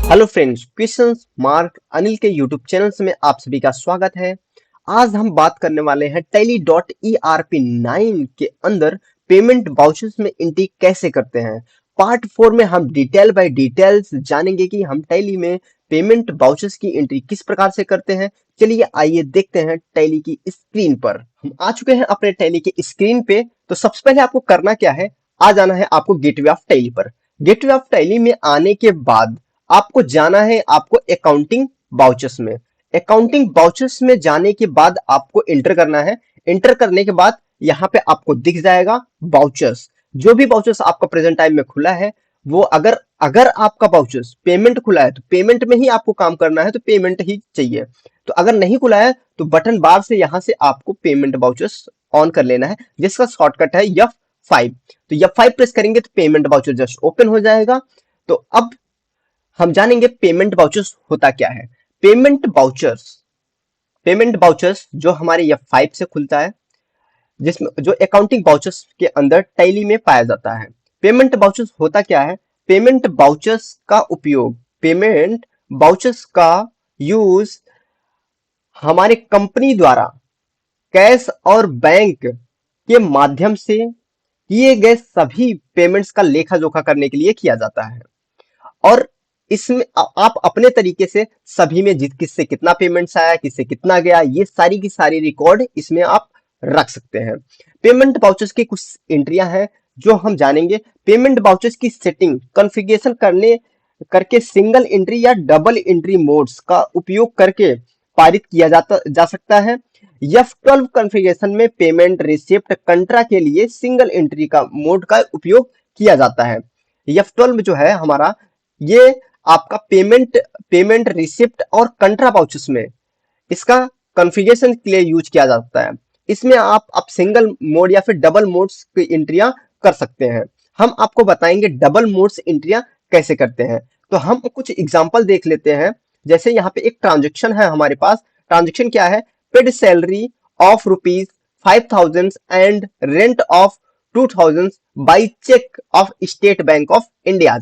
Hello friends, questions mark Anil के YouTube channel में आप सभी का स्वागत है। आज हम बात करने वाले हैं टैली डॉट ERP9 के अंदर पेमेंट वाउचर्स में एंट्री कैसे करते हैं। पार्ट 4 में हम डिटेल बाय डिटेल्स जानेंगे कि हम टैली में पेमेंट वाउचर्स की एंट्री किस प्रकार से करते हैं। चलिए आइए देखते हैं टैली की स्क्रीन पर। हम आ चुके हैं अपने टैली की स्क्रीन पे। तो सबसे पहले आपको करना क्या है, आ जाना है आपको गेटवे ऑफ टैली पर। गेटवे ऑफ टैली में आने के बाद आपको जाना है आपको अकाउंटिंग वाउचर्स में। अकाउंटिंग वाउचर्स में जाने के बाद आपको एंटर करना है। एंटर करने के बाद यहाँ पे आपको दिख जाएगा वाउचर्स। जो भी वाउचर्स आपका प्रेजेंट टाइम में खुला है वो अगर अगर आपका वाउचर्स पेमेंट खुला है तो पेमेंट में ही आपको काम करना है, तो पेमेंट ही चाहिए। तो अगर नहीं खुला है तो बटन बार से यहाँ से आपको पेमेंट वाउचर्स ऑन कर लेना है, जिसका शॉर्टकट है F5। तो F5 प्रेस करेंगे तो पेमेंट वाउचर जस्ट ओपन हो जाएगा। तो अब हम जानेंगे पेमेंट वाउचर्स होता क्या है। पेमेंट वाउचर्स जो हमारे F5 से खुलता है, जिसमें जो अकाउंटिंग वाउचर्स के अंदर टैली में पाया जाता है। पेमेंट वाउचर्स होता क्या है, पेमेंट वाउचर्स का यूज हमारे कंपनी द्वारा कैश और बैंक के माध्यम से किए गए सभी पेमेंट्स का लेखा जोखा करने के लिए किया जाता है। और इसमें आप अपने तरीके से सभी में किससे कितना पेमेंट्स आया, किससे कितना गया, ये सारी की सारी रिकॉर्ड इसमें आप रख सकते हैं। पेमेंट वाउचर्स की कुछ एंट्रियां हैं जो हम जानेंगे। पेमेंट वाउचर्स की सेटिंग कॉन्फ़िगरेशन करके सिंगल एंट्री या डबल एंट्री मोड्स का उपयोग करके पारित किया जा सकता है। F12 कॉन्फ़िगरेशन में पेमेंट रिसिप्ट कंट्रा के लिए सिंगल एंट्री का मोड का उपयोग किया जाता है। F12 जो है हमारा, ये आपका पेमेंट रिसिप्ट और कंट्रा वाउचर्स में इसका कॉन्फ़िगरेशन के लिए यूज किया जाता है। इसमें आप सिंगल मोड या फिर डबल मोड्स की एंट्रियां कर सकते हैं। हम आपको बताएंगे डबल मोड्स एंट्रियां कैसे करते हैं। तो हम कुछ एग्जांपल देख लेते हैं। जैसे यहाँ पे एक ट्रांजेक्शन है हमारे पास। ट्रांजेक्शन क्या है, paid salary of ₹5,000 and rent of 2,000 by cheque of State Bank of India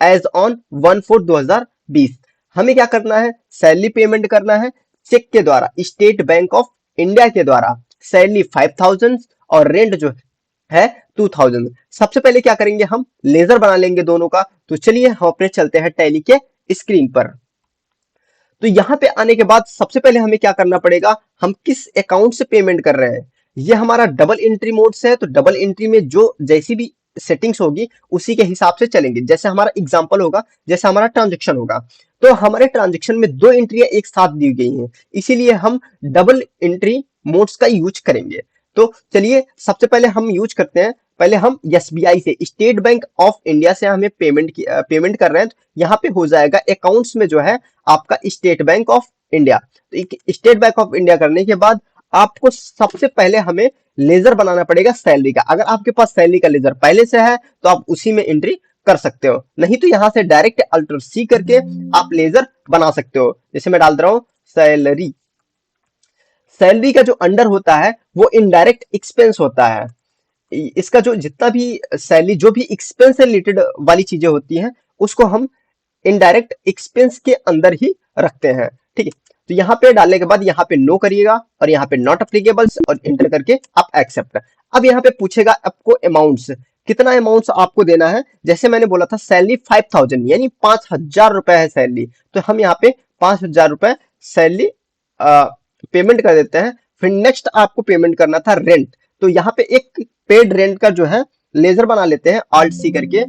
as on 1/4/2020। हमें क्या करना है, सैलरी पेमेंट करना है चेक के द्वारा, स्टेट बैंक ऑफ इंडिया के द्वारा। सैलरी 5,000 और रेंट जो है 2,000। सबसे पहले क्या करेंगे, हम लेजर बना लेंगे दोनों का। तो चलिए हम अपने चलते हैं टैली के स्क्रीन पर। तो यहाँ पे आने के बाद सबसे पहले हमें क्या करना पड़ेगा, हम किस अकाउंट से पेमेंट कर रहे हैं। ये हमारा डबल एंट्री मोड से है, तो डबल एंट्री में जो जैसी भी सेटिंग्स होगी उसी के हिसाब से चलेंगे। जैसे हमारा एग्जांपल होगा, जैसे हमारा ट्रांजेक्शन होगा, तो हमारे ट्रांजेक्शन में दो एंट्रियां एक साथ दी गई हैं, इसीलिए हम डबल एंट्री मोड्स का यूज करेंगे। तो चलिए सबसे पहले हम यूज करते हैं, पहले हम SBI से, स्टेट बैंक ऑफ इंडिया से हमें पेमेंट कर रहे हैं। तो यहाँ पे हो जाएगा अकाउंट्स में जो है आपका स्टेट बैंक ऑफ इंडिया। तो स्टेट बैंक ऑफ इंडिया करने के बाद आपको सबसे पहले हमें लेजर बनाना पड़ेगा सैलरी का। अगर आपके पास सैलरी का लेजर पहले से है तो आप उसी में एंट्री कर सकते हो, नहीं तो यहां से डायरेक्ट Alt+C करके आप लेजर बना सकते हो। जैसे मैं डाल दे रहा हूं सैलरी। सैलरी का जो अंडर होता है वो इनडायरेक्ट एक्सपेंस होता है। इसका जो जितना भी सैलरी, जो भी एक्सपेंस से रिलेटेड वाली चीजें होती हैं, उसको हम इनडायरेक्ट एक्सपेंस के अंदर ही रखते हैं। ठीक है, तो यहाँ पे डालने के बाद यहाँ पे नो करिएगा और यहाँ पे नॉट अप्लीकेबल और इंटर करके आप एक्सेप्ट। अब यहाँ पे पूछेगा आपको अमाउंट्स, कितना अमाउंट्स आपको देना है। जैसे मैंने बोला था सैलरी 5,000 यानी 5,000 रुपए है सैलरी, तो हम यहाँ पे 5,000 रुपए सैलरी पेमेंट कर देते हैं। फिर नेक्स्ट आपको पेमेंट करना था रेंट, तो यहाँ पे एक पेड रेंट का जो है लेजर बना लेते हैं Alt+C करके।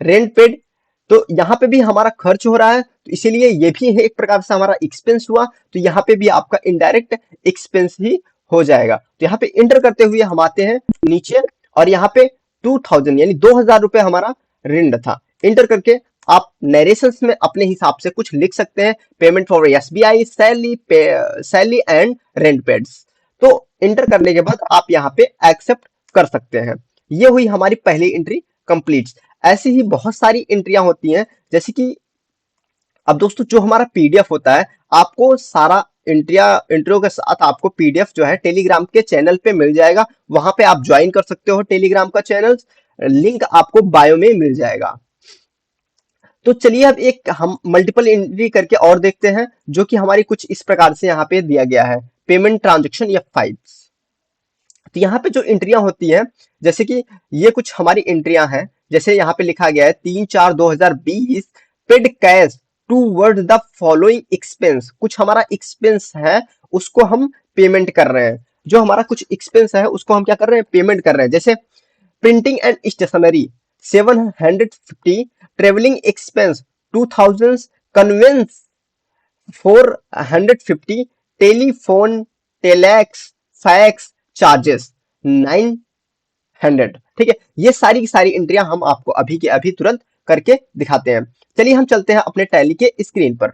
रेंट पेड, तो यहाँ पे भी हमारा खर्च हो रहा है, तो इसीलिए ये भी है एक प्रकार से हमारा एक्सपेंस हुआ। तो यहाँ पे भी आपका इनडायरेक्ट एक्सपेंस ही हो जाएगा। तो यहाँ पे इंटर करते हुए हम आते हैं नीचे और यहाँ पे 2,000 यानी 2,000 रुपए हमारा रेंट था। इंटर करके आप नरेशंस में अपने हिसाब से कुछ लिख सकते हैं, payment for SBI salary and rent paids. तो इंटर करने के बाद आप यहाँ पे एक्सेप्ट कर सकते हैं। ये हुई हमारी पहली एंट्री कंप्लीट। ऐसी ही बहुत सारी एंट्रियां होती हैं, जैसे कि अब दोस्तों जो हमारा PDF होता है, आपको सारा इंट्रियों के साथ आपको PDF जो है टेलीग्राम के चैनल पे मिल जाएगा। वहां पे आप ज्वाइन कर सकते हो टेलीग्राम का चैनल। लिंक आपको बायो में मिल जाएगा। तो चलिए अब एक हम मल्टीपल एंट्री करके और देखते हैं, जो कि हमारी कुछ इस प्रकार से यहाँ पे दिया गया है, पेमेंट ट्रांजेक्शन या फाइल्स। तो यहाँ पे जो एंट्रियां होती है, जैसे कि ये कुछ हमारी एंट्रियां हैं, जैसे यहाँ पे लिखा गया है 3/4/2020 paid cash toward the following expense. कुछ हमारा एक्सपेंस है उसको हम पेमेंट कर रहे हैं, जो हमारा कुछ एक्सपेंस है उसको हम क्या कर रहे हैं, पेमेंट कर रहे हैं। जैसे printing and stationery 750, travelling expense 2000, conveyance 450, telephone, telex, fax charges 900। ठीक है, ये सारी की सारी एंट्रियां हम आपको अभी के अभी तुरंत करके दिखाते हैं। चलिए हम चलते हैं अपने टैली के स्क्रीन पर।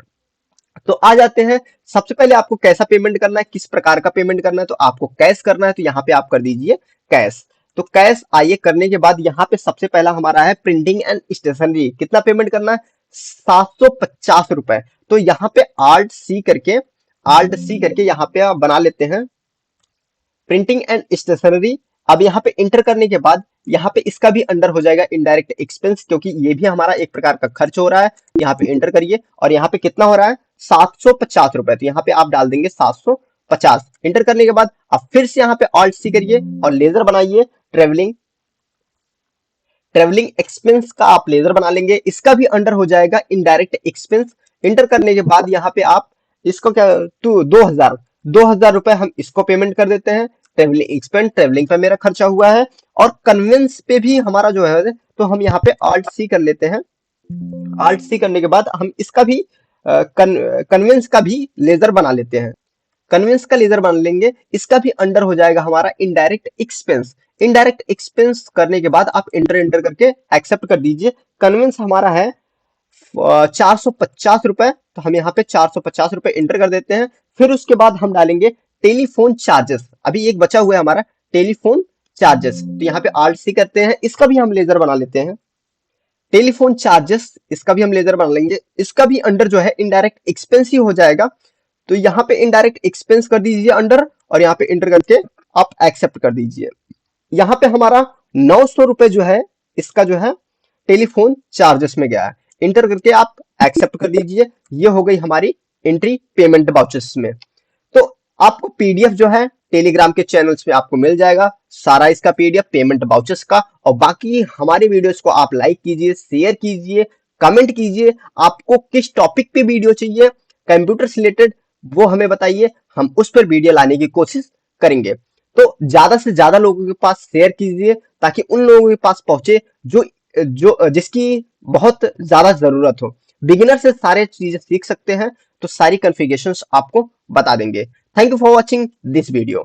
तो आ जाते हैं, सबसे पहले आपको कैसा पेमेंट करना है, किस प्रकार का पेमेंट करना है, तो आपको कैश करना है, तो यहाँ पे आप कर दीजिए कैश। तो कैश आइए करने के बाद यहाँ पे सबसे पहला हमारा है प्रिंटिंग एंड स्टेशनरी, कितना पेमेंट करना है, 750 रुपए। तो यहाँ पे आल्ट सी करके यहाँ पे आप बना लेते हैं प्रिंटिंग एंड स्टेशनरी। अब यहाँ पे इंटर करने के बाद यहाँ पे इसका भी अंडर हो जाएगा इनडायरेक्ट एक्सपेंस, क्योंकि ये भी हमारा एक प्रकार का खर्च हो रहा है। यहाँ पे इंटर करिए और यहाँ पे कितना हो रहा है, 750 रुपए। तो यहाँ पे आप डाल देंगे 750। इंटर करने के बाद अब फिर से यहाँ पे ऑल्ट सी करिए और लेजर बनाइए ट्रेवलिंग। ट्रेवलिंग एक्सपेंस का आप लेजर बना लेंगे, इसका भी अंडर हो जाएगा इनडायरेक्ट एक्सपेंस। इंटर करने के बाद यहाँ पे आप इसको क्या, तो 2000 रुपए हम इसको पेमेंट कर देते हैं। ट्रेवलिंग एक्सपेंस, ट्रेवलिंग पे मेरा खर्चा हुआ है, और कन्वेंस पे भी हमारा जो है, तो हम यहाँ पे ऑल्ट सी कर लेते हैं। ऑल्ट सी करने के बाद हम इसका भी कन्वेंस का भी लेजर बना लेते हैं। कन्वेंस का लेजर बना लेंगे, इसका भी अंडर हो जाएगा हमारा इनडायरेक्ट एक्सपेंस। इनडायरेक्ट एक्सपेंस करने के बाद आप इंटर करके एक्सेप्ट कर दीजिए। कन्वेंस हमारा है 450 रुपए, तो हम यहाँ पे 450 रुपए इंटर कर देते हैं। फिर उसके बाद हम डालेंगे टेलीफोन चार्जेस, अभी एक बचा हुआ है हमारा टेलीफोन चार्जेस, तो यहाँ पे आल्ट सी करते हैं, इसका भी हम लेजर बना लेते हैं। टेलीफोन चार्जेस, इसका भी हम लेजर बना लेंगे, इसका भी अंडर जो है इनडायरेक्ट एक्सपेंस ही हो जाएगा। तो यहाँ पे इनडायरेक्ट एक्सपेंस कर दीजिए अंडर, और यहाँ पे इंटर करके आप एक्सेप्ट कर दीजिए। यहाँ पे हमारा 900 रुपए जो है, इसका जो है टेलीफोन चार्जेस में गया है। इंटर करके आप एक्सेप्ट कर दीजिए। ये हो गई हमारी एंट्री पेमेंट वाउचर्स में। तो आपको पीडीएफ जो है टेलीग्राम के चैनल्स में आपको मिल जाएगा, सारा इसका पीडीएफ पेमेंट वाउचर्स का। और बाकी हमारे वीडियोस को आप लाइक कीजिए, शेयर कीजिए, कमेंट कीजिए। आपको किस टॉपिक पे वीडियो चाहिए कंप्यूटर से रिलेटेड, वो हमें बताइए, हम उस पर वीडियो लाने की कोशिश करेंगे। तो ज्यादा से ज्यादा लोगों के पास शेयर कीजिए, ताकि उन लोगों के पास पहुंचे जो जो जिसकी बहुत ज्यादा जरूरत हो। बिगिनर से सारे चीजें सीख सकते हैं, तो सारी कॉन्फ़िगरेशंस आपको बता देंगे। Thank you for watching this video.